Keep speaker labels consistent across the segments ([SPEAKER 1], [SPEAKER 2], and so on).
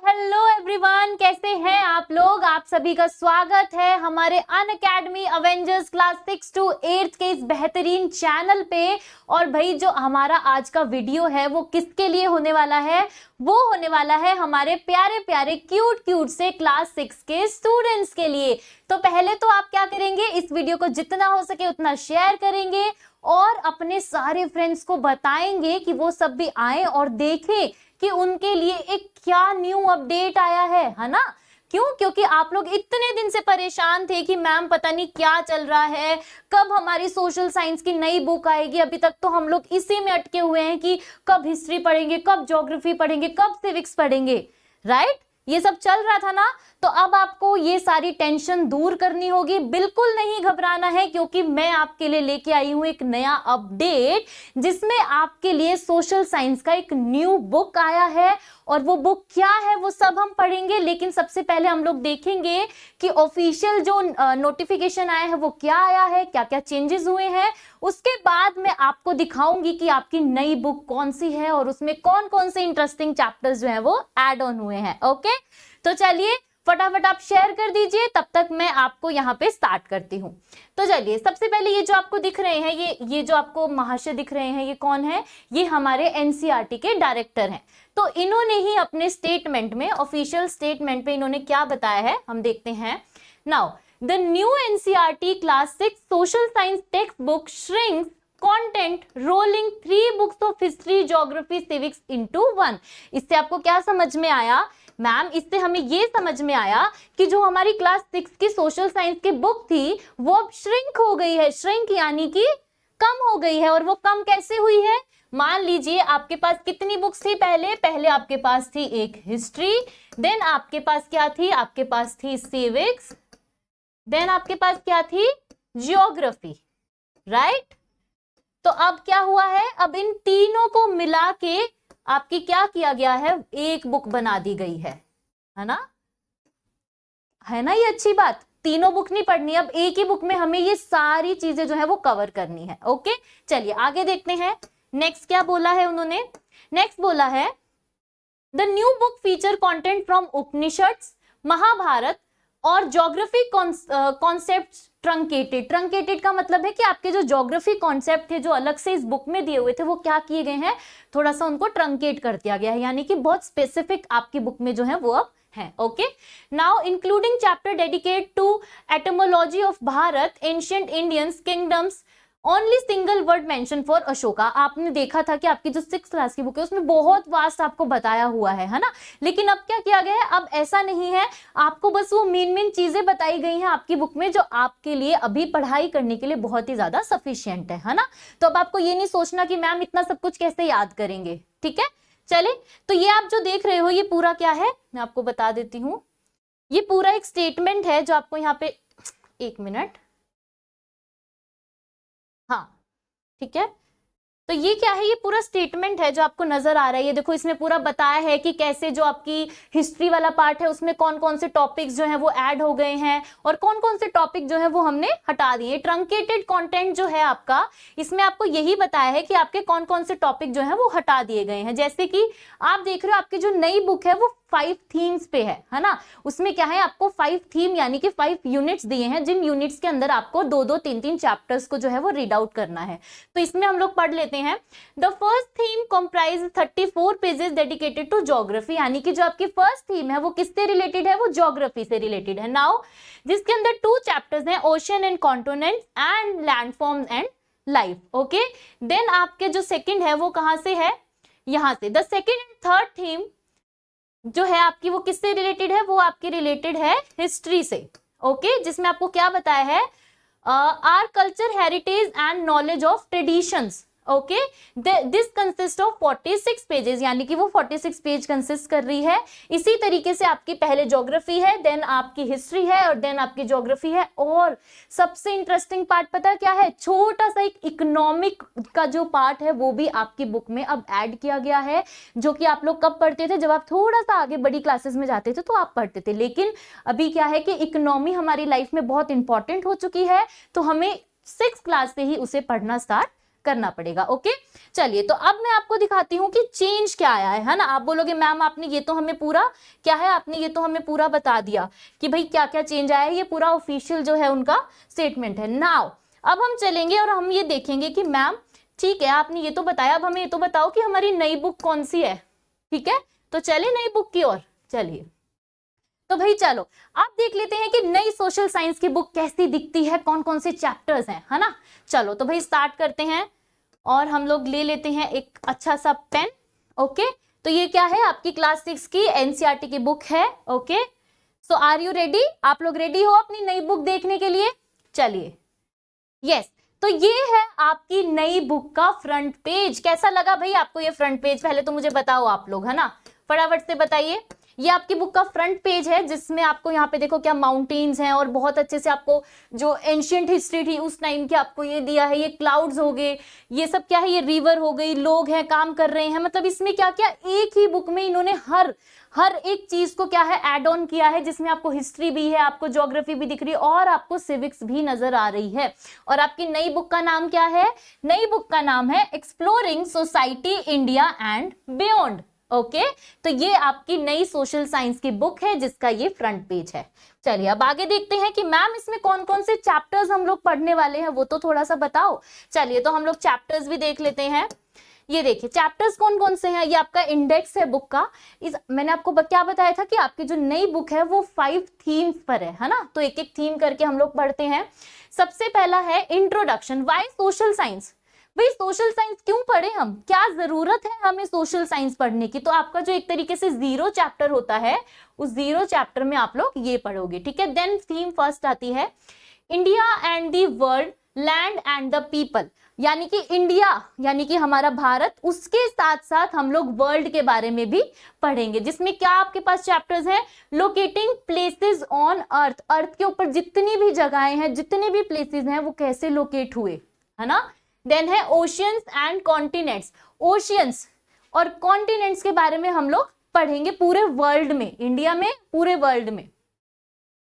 [SPEAKER 1] Hello everyone, कैसे हैं आप लोग। आप सभी का स्वागत है हमारे अनअकैडमी अवेंजर्स क्लास 6 to 8 के इस बेहतरीन चैनल पे। और भाई जो हमारा आज का वीडियो है वो किसके लिए होने वाला है, वो होने वाला है हमारे प्यारे प्यारे क्यूट क्यूट से क्लास 6 के स्टूडेंट्स के लिए। तो पहले तो आप क्या करेंगे, इस वीडियो को जितना हो सके उतना शेयर करेंगे और अपने सारे फ्रेंड्स को बताएंगे कि वो सब भी आए और देखें कि उनके लिए एक क्या न्यू अपडेट आया है ना। क्यों? क्योंकि आप लोग इतने दिन से परेशान थे कि मैम पता नहीं क्या चल रहा है, कब हमारी सोशल साइंस की नई बुक आएगी। अभी तक तो हम लोग इसी में अटके हुए हैं कि कब हिस्ट्री पढ़ेंगे, कब ज्योग्राफी पढ़ेंगे, कब सिविक्स पढ़ेंगे, राइट। ये सब चल रहा था ना। तो अब आपको ये सारी टेंशन दूर करनी होगी। बिल्कुल नहीं घबराना है, क्योंकि मैं आपके लिए लेके आई हूं एक नया अपडेट जिसमें आपके लिए सोशल साइंस का एक न्यू बुक आया है। और वो बुक क्या है वो सब हम पढ़ेंगे, लेकिन सबसे पहले हम लोग देखेंगे कि ऑफिशियल जो नोटिफिकेशन आया है वो क्या आया है, क्या क्या चेंजेस हुए हैं। उसके बाद मैं आपको दिखाऊंगी कि आपकी नई बुक कौन सी है और उसमें कौन कौन से इंटरेस्टिंग चैप्टर्स जो है वो ऐड ऑन हुए हैं। ओके, तो चलिए फटाफट आप शेयर कर दीजिए, तब तक मैं आपको यहाँ पे स्टार्ट करती हूँ। तो चलिए, सबसे पहले ये जो आपको दिख रहे हैं, ये जो आपको महाशय दिख रहे हैं, ये कौन है? ये हमारे एनसीईआरटी के डायरेक्टर हैं। तो इन्होंने ही अपने स्टेटमेंट में, ऑफिशियल स्टेटमेंट पे इन्होंने क्या बताया है, हम देखते हैं। Now the new NCERT class 6 social science text book shrinks content rolling 3 books of history, geography, civics into 1। इससे आपको क्या समझ में आया मैम? इससे हमें ये समझ में आया कि जो हमारी क्लास 6 की सोशल साइंस की बुक थी वो अब श्रिंक हो गई है। श्रिंक यानी कि कम हो गई है। और वो कम कैसे हुई है? मान लीजिए आपके पास कितनी बुक्स थी पहले आपके पास थी एक हिस्ट्री, देन आपके पास क्या थी, आपके पास थी सिविक्स, देन आपके पास क्या थी, ज्योग्राफी, राइट। तो अब क्या हुआ है, अब इन तीनों को मिला के आपकी क्या किया गया है, एक बुक बना दी गई है ना। है ना, ये अच्छी बात। तीनों बुक नहीं पढ़नी, अब एक ही बुक में हमें ये सारी चीजें जो है वो कवर करनी है। ओके, चलिए आगे देखते हैं। नेक्स्ट क्या बोला है उन्होंने? नेक्स्ट बोला है the new book feature content from Upanishads, Mahabharata और ज्योग्राफी कॉन्सेप्ट ट्रंकेटेड। ट्रंकेटेड का मतलब है कि आपके जो ज्योग्राफी कॉन्सेप्ट थे जो अलग से इस बुक में दिए हुए थे वो क्या किए गए हैं, थोड़ा सा उनको ट्रंकेट कर दिया गया है, यानी कि बहुत स्पेसिफिक आपकी बुक में जो है वो अब है। Okay, now including chapter dedicate to etymology of Bharat, ancient Indians kingdoms, only single word mention for Ashoka. आपने देखा था कि आपकी जो 6th क्लास की बुक है उसमें बहुत वास्ट आपको बताया हुआ है ना। लेकिन अब क्या किया गया है, अब ऐसा नहीं है, आपको बस वो मेन चीजें बताई गई हैं आपकी बुक में जो आपके लिए अभी पढ़ाई करने के लिए बहुत ही ज्यादा सफिशिएंट है ना। तो अब आपको ये नहीं सोचना कि मैम इतना सब कुछ कैसे याद करेंगे, ठीक है। चले, तो ये आप जो देख रहे हो ये पूरा क्या है, मैं आपको बता देती हूँ। ये पूरा एक स्टेटमेंट है जो आपको यहाँ पे, एक मिनट, हाँ ठीक है। तो ये क्या है, ये पूरा स्टेटमेंट है जो आपको नजर आ रहा है। ये देखो, इसमें पूरा बताया है कि कैसे जो आपकी हिस्ट्री वाला पार्ट है उसमें कौन कौन से टॉपिक्स जो है वो ऐड हो गए हैं और कौन कौन से टॉपिक जो है वो हमने हटा दिए। ट्रंकेटेड कंटेंट जो है आपका, इसमें आपको यही बताया है कि आपके कौन कौन से टॉपिक जो है वो हटा दिए गए हैं। जैसे कि आप देख रहे हो आपकी जो नई बुक है वो 5 थीम्स पे है ना। उसमें क्या है, आपको 5 थीम यानी कि 5 यूनिट्स दिए हैं, जिन यूनिट्स के अंदर आपको 2-2, 3-3 चैप्टर्स को जो है वो रीड आउट करना है। तो इसमें हम लोग पढ़ लेते हैं। The first theme comprise 34 pages dedicated to geography, यानी कि जो आपकी फर्स्ट थीम है वो किससे रिलेटेड है, वो ज्योग्राफी से रिलेटेड है। नाउ जिसके अंदर 2 चैप्टर्स हैं, ocean and continent and landforms and life. Okay, then आपके जो सेकंड है वो कहां से है, यहां से। The second and third theme जो है आपकी वो किससे रिलेटेड है, वो आपकी रिलेटेड है हिस्ट्री से। ओके, जिसमें आपको क्या बताया है, our culture, heritage and knowledge of traditions. Okay, this consist of 46 pages, यानी कि वो 46 पेज कंसिस्ट कर रही है। इसी तरीके से आपकी पहले ज्योग्राफी है, देन आपकी हिस्ट्री है और देन आपकी ज्योग्राफी है। और सबसे इंटरेस्टिंग पार्ट पता है क्या है, छोटा सा एक इकोनॉमिक का जो पार्ट है वो भी आपकी बुक में अब ऐड किया गया है, जो कि आप लोग कब पढ़ते थे, जब आप थोड़ा सा आगे बड़ी क्लासेस में जाते थे तो आप पढ़ते थे। लेकिन अभी क्या है कि इकोनॉमी हमारी लाइफ में बहुत इंपॉर्टेंट हो चुकी है, तो हमें 6th क्लास से ही उसे पढ़ना स्टार्ट करना पड़ेगा। ओके, चलिए तो अब मैं आपको दिखाती हूँ कि चेंज क्या आया है ना। आप बोलोगे मैम आपने ये तो हमें पूरा क्या है, आपने ये तो हमें पूरा बता दिया कि भाई क्या क्या चेंज आया है, ये पूरा ऑफिशियल जो है उनका स्टेटमेंट है। नाउ अब हम चलेंगे और हम ये देखेंगे कि मैम ठीक है आपने ये तो बताया, अब हमें ये तो बताओ कि हमारी नई बुक कौन सी है। ठीक है, तो चलिए नई बुक की ओर चलिए। तो भाई चलो आप देख लेते हैं कि नई सोशल साइंस की बुक कैसी दिखती है, कौन कौन से चैप्टर्स हैं, है ना। चलो तो भाई स्टार्ट करते हैं और हम लोग ले लेते हैं एक अच्छा सा पेन। ओके, तो ये क्या है, आपकी क्लास 6 की एनसीईआरटी की बुक है। Okay, so are you ready, आप लोग रेडी हो अपनी नई बुक देखने के लिए? चलिए, यस, तो ये है आपकी नई बुक का फ्रंट पेज। कैसा लगा भाई आपको ये फ्रंट पेज, पहले तो मुझे बताओ आप लोग, है ना, फटाफट से बताइए। ये आपकी बुक का फ्रंट पेज है जिसमें आपको यहाँ पे देखो क्या माउंटेन्स हैं और बहुत अच्छे से आपको जो एंशियंट हिस्ट्री थी उस टाइम की आपको ये दिया है। ये क्लाउड्स हो गए, ये सब क्या है, ये रिवर हो गई, लोग हैं काम कर रहे हैं, मतलब इसमें क्या क्या एक ही बुक में इन्होंने हर एक चीज को क्या है ऐड ऑन किया है, जिसमें आपको हिस्ट्री भी है, आपको ज्योग्राफी भी दिख रही है और आपको सिविक्स भी नजर आ रही है। और आपकी नई बुक का नाम क्या है? नई बुक का नाम है exploring society India and beyond. Okay, तो ये आपकी नई सोशल साइंस की बुक है जिसका ये फ्रंट पेज है। चलिए अब आगे देखते हैं कि मैम इसमें कौन कौन से चैप्टर्स हम लोग पढ़ने वाले हैं, वो तो थोड़ा सा बताओ। चलिए तो हम लोग चैप्टर्स भी देख लेते हैं। ये देखिए चैप्टर्स कौन कौन से हैं, ये आपका इंडेक्स है बुक का। मैंने आपको क्या बताया था कि आपकी जो नई बुक है वो 5 थीम्स पर है ना, तो एक एक थीम करके हम लोग पढ़ते हैं। सबसे पहला है इंट्रोडक्शन, व्हाई सोशल साइंस। भाई सोशल साइंस क्यों पढ़े हम, क्या जरूरत है हमें सोशल साइंस पढ़ने की। तो आपका जो एक तरीके से 0 चैप्टर होता है, उस 0 चैप्टर में आप लोग ये पढ़ोगे। ठीक है, देन थीम फर्स्ट आती है India and the world, land and the people, यानी कि इंडिया यानी कि हमारा भारत, उसके साथ साथ हम लोग वर्ल्ड के बारे में भी पढ़ेंगे, जिसमें क्या आपके पास चैप्टर्स हैं, लोकेटिंग प्लेसेस ऑन अर्थ, अर्थ के ऊपर जितनी भी जगहें हैं, जितने भी प्लेसेस हैं वो कैसे लोकेट हुए, है ना। देन है ओशियंस एंड कॉन्टिनेंट्स, ओशियंस और कॉन्टिनेंट्स के बारे में हम लोग पढ़ेंगे पूरे वर्ल्ड में, इंडिया में, पूरे वर्ल्ड में।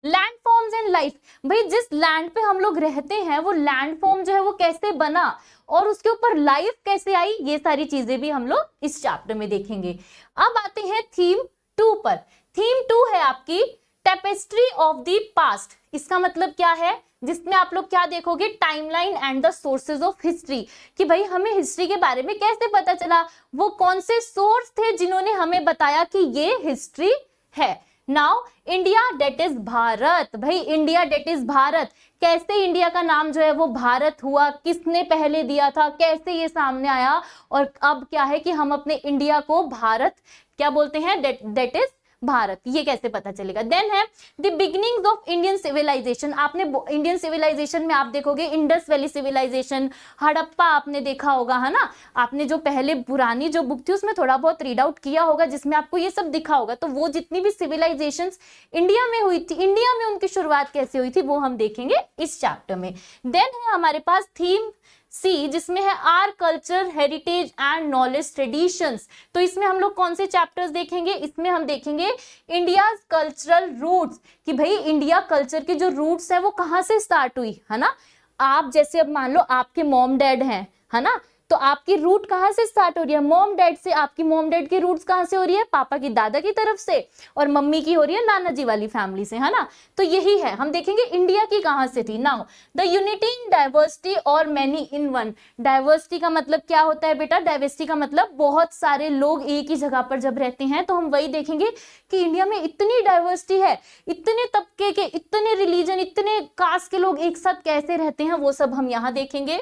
[SPEAKER 1] लैंड फॉर्म्स एंड लाइफ, भाई जिस लैंड पे हम लोग रहते हैं वो लैंड फॉर्म जो है वो कैसे बना और उसके ऊपर लाइफ कैसे आई, ये सारी चीजें भी हम लोग इस चैप्टर में देखेंगे। अब आते हैं थीम 2 पर। थीम 2 है आपकी टेपेस्ट्री ऑफ द पास्ट। इसका मतलब क्या है, जिसमें आप लोग क्या देखोगे, timeline and the sources of history, कि भाई हमें हिस्ट्री के बारे में कैसे पता चला, वो कौन से सोर्स थे जिन्होंने हमें बताया कि ये हिस्ट्री है। Now India that is Bharat, भाई इंडिया डेट इज भारत, कैसे इंडिया का नाम जो है वो भारत हुआ, किसने पहले दिया था, कैसे ये सामने आया, और अब क्या है कि हम अपने इंडिया को भारत क्या बोलते हैं, डेट इज भारत, ये कैसे पता चलेगा। देन है the beginnings of Indian civilisation. आपने इंडियन सिविलाइजेशन में आप देखोगे इंडस वैली सिविलाइजेशन, हड़प्पा आपने देखा होगा, है ना। आपने जो पहले पुरानी जो बुक थी उसमें थोड़ा बहुत रीड आउट किया होगा, जिसमें आपको ये सब दिखा होगा। तो वो जितनी भी सिविलाइजेशंस इंडिया में हुई थी, इंडिया में उनकी शुरुआत कैसे हुई थी, वो हम देखेंगे इस चैप्टर में। देन है हमारे पास थीम सी, जिसमें है our culture, heritage and knowledge traditions. तो इसमें हम लोग कौन से चैप्टर्स देखेंगे, इसमें हम देखेंगे इंडियाज कल्चरल रूट्स, कि भाई इंडिया कल्चर के जो रूट्स है वो कहाँ से स्टार्ट हुई, है ना। आप जैसे अब मान लो आपके मॉम डैड हैं, है ना, तो आपकी रूट कहाँ से स्टार्ट हो रही है, मॉम डैड से। आपकी मॉम डैड की रूट्स कहाँ से हो रही है, पापा की दादा की तरफ से, और मम्मी की हो रही है नाना जी वाली फैमिली से, है ना। तो यही है, हम देखेंगे इंडिया की कहाँ से थी। Now the unity in diversity और मैनी इन वन। डाइवर्सिटी का मतलब क्या होता है बेटा, डाइवर्सिटी का मतलब बहुत सारे लोग एक ही जगह पर जब रहते हैं, तो हम वही देखेंगे कि इंडिया में इतनी डाइवर्सिटी है, इतने तबके के, इतने रिलीजन, इतने कास्ट के लोग एक साथ कैसे रहते हैं, वो सब हम यहाँ देखेंगे।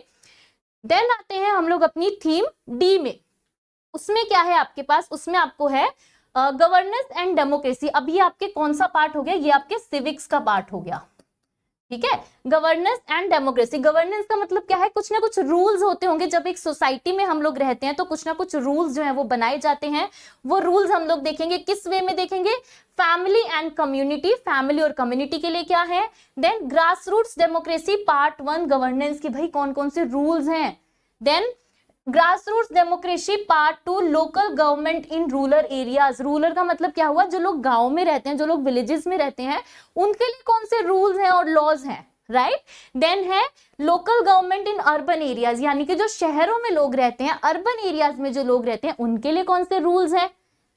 [SPEAKER 1] देन आते हैं हम लोग अपनी थीम डी में। उसमें क्या है आपके पास, उसमें आपको है गवर्नेंस एंड डेमोक्रेसी। अब ये आपके कौन सा पार्ट हो गया, ये आपके सिविक्स का पार्ट हो गया। ठीक है, गवर्नेंस एंड डेमोक्रेसी। गवर्नेंस का मतलब क्या है, कुछ ना कुछ रूल्स होते होंगे, जब एक सोसाइटी में हम लोग रहते हैं तो कुछ ना कुछ रूल्स जो है वो बनाए जाते हैं। वो रूल्स हम लोग देखेंगे, किस वे में देखेंगे, फैमिली एंड कम्युनिटी, फैमिली और कम्युनिटी के लिए क्या है। Then grass roots democracy part 1 governance की, भाई कौन कौन से रूल्स हैं। Then grass roots democracy part 2 local government in rural areas. Rural का मतलब क्या हुआ, जो लोग गांव में रहते हैं, जो लोग विलेजेस में रहते हैं, उनके लिए कौन से रूल्स हैं और लॉज हैं, राइट। देन है local government in urban areas, यानी कि जो शहरों में लोग रहते हैं, अर्बन एरियाज में जो लोग रहते हैं, उनके लिए कौन से रूल्स है,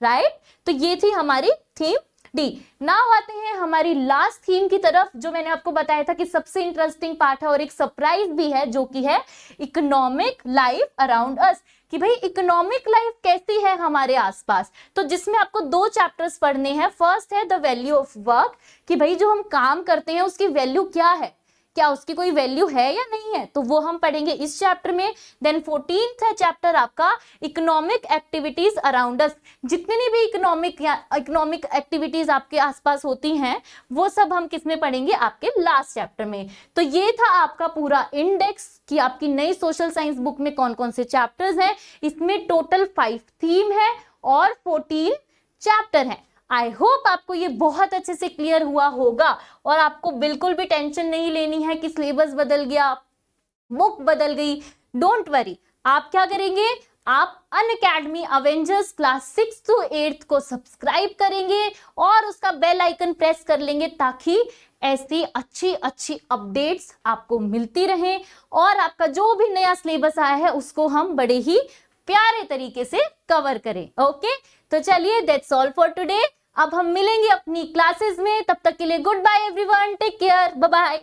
[SPEAKER 1] राइट। तो ये थी हमारी थीम डी। नाउ आते हैं हमारी लास्ट थीम की तरफ, जो मैंने आपको बताया था कि सबसे इंटरेस्टिंग पार्ट है और एक सरप्राइज भी है, जो कि है इकोनॉमिक लाइफ अराउंड अस, कि भाई इकोनॉमिक लाइफ कैसी है हमारे आसपास। तो जिसमें आपको 2 चैप्टर्स पढ़ने हैं। फर्स्ट है द वैल्यू ऑफ वर्क, कि भाई जो हम काम करते हैं उसकी वैल्यू क्या है, क्या उसकी कोई वैल्यू है या नहीं है, तो वो हम पढ़ेंगे इस चैप्टर में। देन 14th है चैप्टर आपका इकोनॉमिक एक्टिविटीज अराउंड अस, जितनी भी इकोनॉमिक एक्टिविटीज आपके आसपास होती हैं वो सब हम किसमें पढ़ेंगे, आपके लास्ट चैप्टर में। तो ये था आपका पूरा इंडेक्स कि आपकी नई सोशल साइंस बुक में कौन कौन से चैप्टर्स हैं। इसमें टोटल 5 थीम है और 14 चैप्टर है। आई होप आपको ये बहुत अच्छे से क्लियर हुआ होगा और आपको बिल्कुल भी टेंशन नहीं लेनी है कि सिलेबस बदल गया, बुक बदल गई। डोंट वरी, आप क्या करेंगे, आप अनअकैडमी अवेंजर्स क्लास 6 to 8 को सब्सक्राइब करेंगे और उसका बेल आइकन प्रेस कर लेंगे, ताकि ऐसी अच्छी अच्छी अपडेट्स आपको मिलती रहें और आपका जो भी नया सिलेबस आया है उसको हम बड़े ही प्यारे तरीके से कवर करें। ओके, तो चलिए, दैट्स ऑल फॉर टुडे। अब हम मिलेंगे अपनी क्लासेस में, तब तक के लिए good bye everyone, take care, bye bye.